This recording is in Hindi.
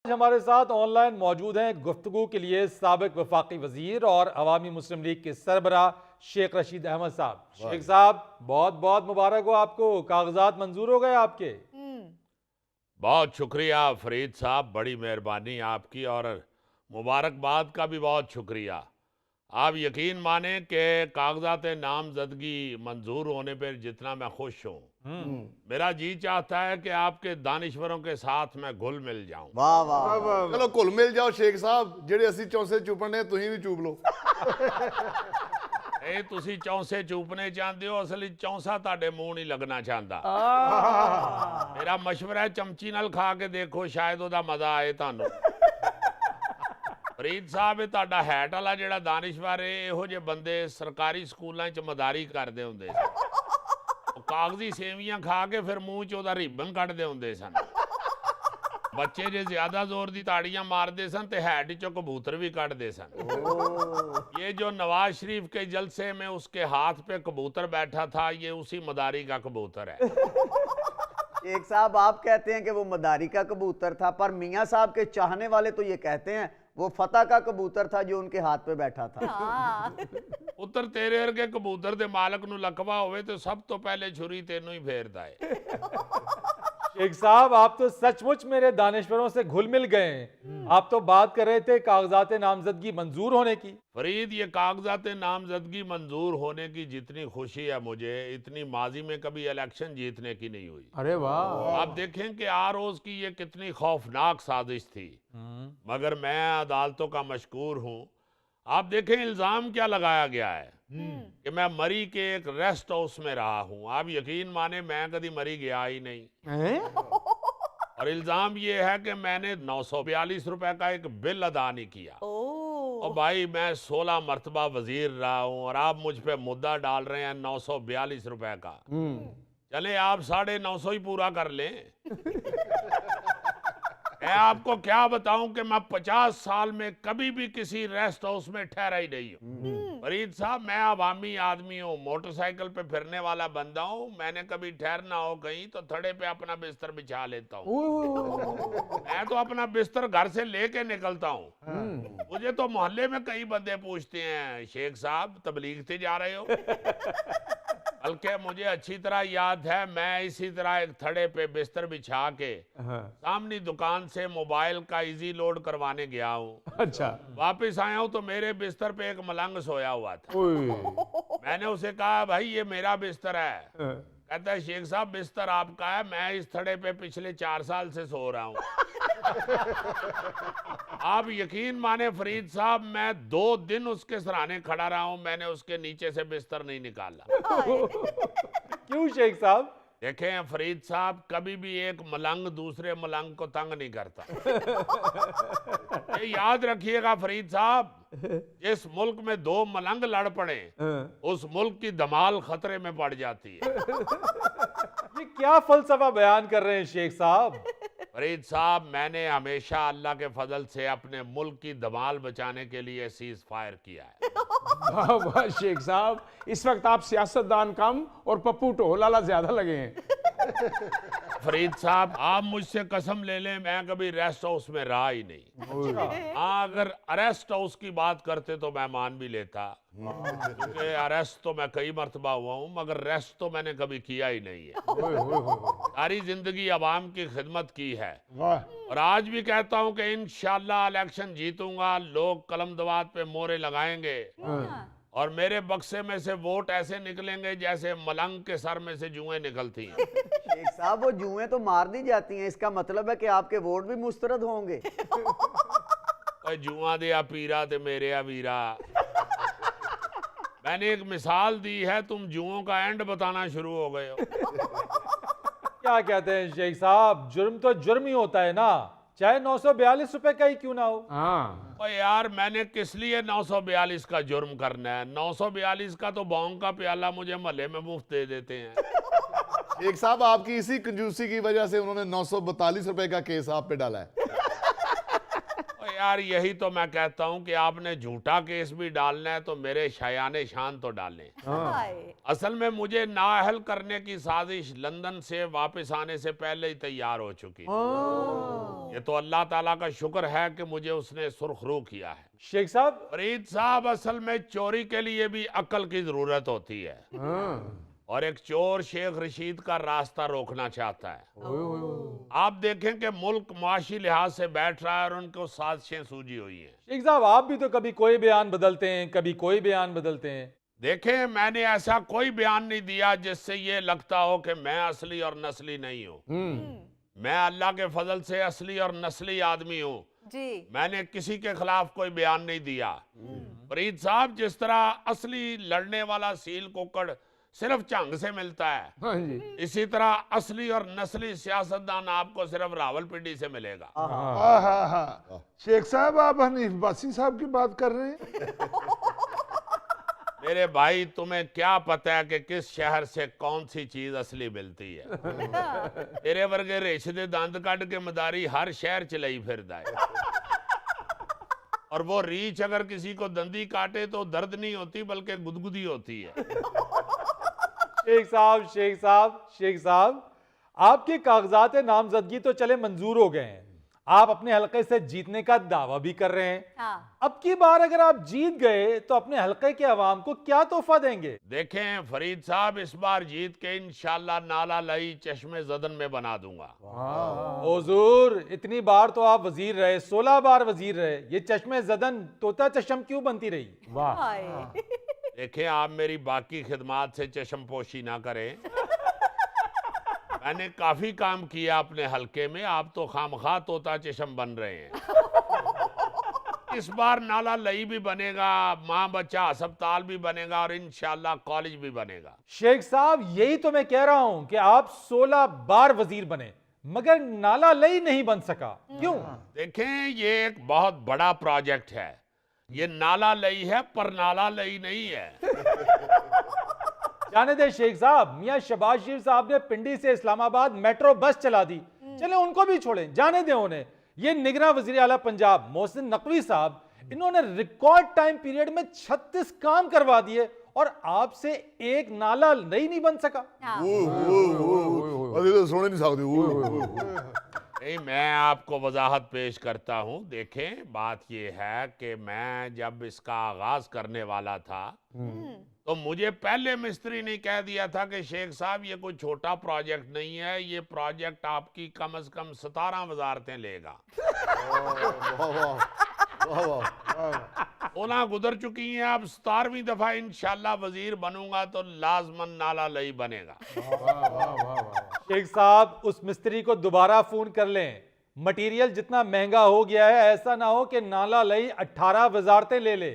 आज हमारे साथ ऑनलाइन मौजूद हैं गुफ्तगू के लिए साबिक वफाकी वजीर और अवामी मुस्लिम लीग के सरबरा शेख रशीद अहमद साहब। शेख साहब, बहुत बहुत मुबारक हो आपको, कागजात मंजूर हो गए आपके। बहुत शुक्रिया फरीद साहब, बड़ी मेहरबानी आपकी, और मुबारकबाद का भी बहुत शुक्रिया। आप यकीन माने कि कागजात नामजदगी मंजूर होने पर जितना मैं खुश हूँ, मेरा जी चाहता है कि आपके दानिश्वरों के साथ मैं घुल मिल जाऊं। वाह वाह वाह। चलो घुल मिल जाओ शेख साहब, जेडे असी चौंसे चुपने तुसीं भी चूप लो। ਇਹ ਤੁਸੀਂ ਚੌਂਸੇ ਚੂਪਨੇ ਚਾਹੁੰਦੇ ਹੋ, ਅਸਲੀ ਚੌਂਸਾ ਤੁਹਾਡੇ ਮੂੰਹ ਨਹੀਂ ਲੱਗਣਾ ਚਾਹੁੰਦਾ। ਮੇਰਾ ਮਸ਼ਵਰਾ ਹੈ ਚਮਚੀ ਨਾਲ ਖਾ ਕੇ ਦੇਖੋ, ਸ਼ਾਇਦ ਉਹਦਾ ਮਜ਼ਾ ਆਏ ਤੁਹਾਨੂੰ। ਫਰੀਦ ਸਾਹਿਬ, ਇਹ ਤੁਹਾਡਾ ਹੈਟ ਵਾਲਾ ਜਿਹੜਾ ਦਾਨਿਸ਼ਵਰ ਹੈ, ਇਹੋ ਜਿਹੇ ਬੰਦੇ ਸਰਕਾਰੀ ਸਕੂਲਾਂ 'ਚ ਮਦਾਰੀ ਕਰਦੇ ਹੁੰਦੇ ਸਨ। ਉਹ ਕਾਗਜ਼ੀ ਸੇਵੀਆਂ ਖਾ ਕੇ ਫਿਰ ਮੂੰਹ 'ਚ ਉਹਦਾ ਰਿਬਨ ਕੱਢਦੇ ਹੁੰਦੇ ਸਨ। ਬੱਚੇ ਜੇ ਜ਼ਿਆਦਾ ਜ਼ੋਰ ਦੀ ਤਾੜੀਆਂ ਮਾਰਦੇ सन तो हैट चो कबूतर भी काटते सन। ये जो नवाज शरीफ के जलसे में उसके हाथ पे कबूतर बैठा था, ये उसी मदारी का कबूतर है। एक साहब, आप कहते हैं कि वो मदारी का कबूतर था, पर मियां साहब के चाहने वाले तो ये कहते हैं वो फतह का कबूतर था जो उनके हाथ पे बैठा था। पुत्र तेरे वर्गे कबूतर दे मालक नूं लकवा होवे तो सब तो पहले छुरी तेनों ही फेरदा है। शेख साहब, आप तो सचमुच मेरे दानिश्वरों से घुल मिल गए हैं। आप तो बात कर रहे थे कागजात नामजदगी मंजूर होने की। फरीद, ये कागजात नामजदगी मंजूर होने की जितनी खुशी है मुझे, इतनी माजी में कभी इलेक्शन जीतने की नहीं हुई। अरे वाह। आप देखें कि आरोज की ये कितनी खौफनाक साजिश थी, मगर मैं अदालतों का मशकूर हूँ। आप देखें इल्जाम क्या लगाया गया है कि मैं मरी के एक रेस्ट हाउस में रहा हूं। आप यकीन माने मैं कभी मरी गया ही नहीं। और इल्जाम ये है कि मैंने 942 रुपए का एक बिल अदा नहीं किया। और भाई, मैं 16 मरतबा वजीर रहा हूं और आप मुझ पे मुद्दा डाल रहे हैं 942 रुपए का। चले आप 950 ही पूरा कर लें। मैं आपको क्या बताऊं कि मैं 50 साल में कभी भी किसी रेस्ट हाउस में ठहरा ही नहीं हूं। फरीद साहब, मैं अवामी आदमी हूं, मोटरसाइकिल पे फिरने वाला बंदा हूं। मैंने कभी ठहरना हो कहीं तो थड़े पे अपना बिस्तर बिछा लेता हूं। मैं तो अपना बिस्तर घर से लेके निकलता हूं। मुझे तो मोहल्ले में कई बंदे पूछते हैं, शेख साहब तबलीग से जा रहे हो? बल्कि मुझे अच्छी तरह याद है, मैं इसी तरह एक थड़े पे बिस्तर बिछा के सामने दुकान से मोबाइल का इजी लोड करवाने गया हूँ। अच्छा। वापस आया हूँ तो मेरे बिस्तर पे एक मलंग सोया हुआ था। मैंने उसे कहा, भाई ये मेरा बिस्तर है। कहता है, शेख साहब बिस्तर आपका है, मैं इस थड़े पे पिछले 4 साल से सो रहा हूँ। आप यकीन माने फरीद साहब, मैं 2 दिन उसके सराहने खड़ा रहा हूं, मैंने उसके नीचे से बिस्तर नहीं निकाला। क्यों शेख साहब? देखें फरीद साहब, कभी भी एक मलंग दूसरे मलंग को तंग नहीं करता। ये याद रखिएगा फरीद साहब, जिस मुल्क में 2 मलंग लड़ पड़े, उस मुल्क की धमाल खतरे में पड़ जाती है। ये क्या फलसफा बयान कर रहे हैं शेख साहब? फरीद साहब, मैंने हमेशा अल्लाह के फजल से अपने मुल्क की धमाल बचाने के लिए सीज फायर किया है। वाह वाह शेख साहब, इस वक्त आप सियासतदान कम और पप्पू टोलाला ज्यादा लगे हैं। फरीद साहब, आप मुझसे कसम ले लें, मैं कभी रेस्ट हाउस में रहा ही नहीं। हाँ, अगर अरेस्ट हाउस की बात करते तो मैं मान भी लेता, क्योंकि अरेस्ट तो मैं कई मरतबा हुआ हूँ, मगर रेस्ट तो मैंने कभी किया ही नहीं है। सारी जिंदगी अवाम की खिदमत की है। और आज भी कहता हूँ कि इंशाल्लाह इलेक्शन जीतूंगा, लोग कलम दवात पे मोहरे लगाएंगे और मेरे बक्से में से वोट ऐसे निकलेंगे जैसे मलंग के सर में से जुएं निकलती हैं। शेख साहब, वो जुएं तो मार दी जाती हैं, इसका मतलब है कि आपके वोट भी मुस्तरद होंगे। जुआ दे पीरा ते मेरे वीरा। मैंने एक मिसाल दी है, तुम जुओं का एंड बताना शुरू हो गए हो। क्या कहते हैं शेख साहब, जुर्म तो जुर्म ही होता है ना, चाहे 942 रुपए का ही क्यों ना हो। हाँ। और यार, मैंने किस लिए 942 का जुर्म करना है? 942 का तो बॉन्ग का प्याला मुझे महल्ले में मुफ्त दे देते हैं। शेख साहब, आपकी इसी कंजूसी की वजह से उन्होंने 942 रुपए का केस आप पे डाला है। और यार, यही तो मैं कहता हूँ कि आपने झूठा केस भी डालना है तो मेरे शायाने शान तो डालें। असल में मुझे नाअहल करने की साजिश लंदन से वापस आने से पहले ही तैयार हो चुकी थी। ये तो अल्लाह ताला का शुक्र है कि मुझे उसने सुरखरू किया है। शेख साहब, फरीद साहब, असल में चोरी के लिए भी अक्ल की जरूरत होती है, और एक चोर शेख रशीद का रास्ता रोकना चाहता है। आप देखें कि मुल्क माशी लिहाज से बैठ रहा है और उनको साजिशें सूझी हुई हैं। शेख साहब, आप भी तो कभी कोई बयान बदलते हैं, कभी कोई बयान बदलते हैं। देखें, मैंने ऐसा कोई बयान नहीं दिया जिससे ये लगता हो कि मैं असली और नस्ली नहीं हूँ। मैं अल्लाह के फजल से असली और नस्ली आदमी हूँ। जी। मैंने किसी के खिलाफ कोई बयान नहीं दिया। फरीद साहब, जिस तरह असली लड़ने वाला सील कुकड़ सिर्फ चंग से मिलता है, हाँ जी। इसी तरह असली और नस्ली सियासतदान आपको सिर्फ रावलपिंडी से मिलेगा। हाँ। शेख साहब, आप हनीफ बासी साहब की बात कर रहे हैं? मेरे भाई, तुम्हें क्या पता है कि किस शहर से कौन सी चीज असली मिलती है? तेरे वर्गे रेशदे दंद कट के मदारी हर शहर चलाई फिरदा है, और वो रीछ अगर किसी को दंदी काटे तो दर्द नहीं होती बल्कि गुदगुदी होती है। शेख साहब, शेख साहब, शेख साहब, आपके कागजात नामजदगी तो चले मंजूर हो गए हैं, आप अपने हलके से जीतने का दावा भी कर रहे हैं। हाँ। अब की बार अगर आप जीत गए तो अपने हलके के अवाम को क्या तोहफा देंगे? देखें फरीद साहब, इस बार जीत के इंशाल्लाह नाला लई चश्मे जदन में बना दूंगा। हुजूर, इतनी बार तो आप वजीर रहे, 16 बार वजीर रहे, ये चश्मे जदन तोता चश्म क्यों बनती रही? वाह। हाय। देखें, आप मेरी बाकी खिदमात से चश्म पोशी ना करें। मैंने काफी काम किया अपने हलके में, आप तो खामखा तोता चश्म बन रहे हैं। इस बार नाला लई भी बनेगा, माँ बच्चा अस्पताल भी बनेगा, और इंशाल्लाह कॉलेज भी बनेगा। शेख साहब, यही तो मैं कह रहा हूं कि आप 16 बार वजीर बने मगर नाला लई नहीं बन सका, क्यों? देखें, ये एक बहुत बड़ा प्रोजेक्ट है। ये नाला लई है पर नाला लई नहीं है। जाने दे शेख साहब, मियां शहबाज शरीफ साहब ने पिंडी से इस्लामाबाद मेट्रो बस चला दी, चले उनको भी छोड़ें, जाने दें उन्हें। ये निगरान वजीर आला पंजाब मोहसिन नकवी साहब, इन्होंने रिकॉर्ड टाइम पीरियड में 36 काम करवा दिए और आपसे एक नाला नहीं बन सका। हाँ। अभी तो सुन ही नहीं सकते। नहीं, मैं आपको वजाहत पेश करता हूं। देखें, बात यह है कि मैं जब इसका आगाज करने वाला था तो मुझे पहले मिस्त्री ने कह दिया था कि शेख साहब, ये कोई छोटा प्रोजेक्ट नहीं है, ये प्रोजेक्ट आपकी कम से कम 17 वजारतें लेगा। 16 गुजर चुकी हैं, अब 17वीं दफा इंशाल्लाह वजीर बनूंगा तो लाजमन नाला लई बनेगा। शेख साहब, उस मिस्त्री को दोबारा फोन कर लें, मटेरियल जितना महंगा हो गया है, ऐसा ना हो कि नाला लई 18 वजारतें ले ले।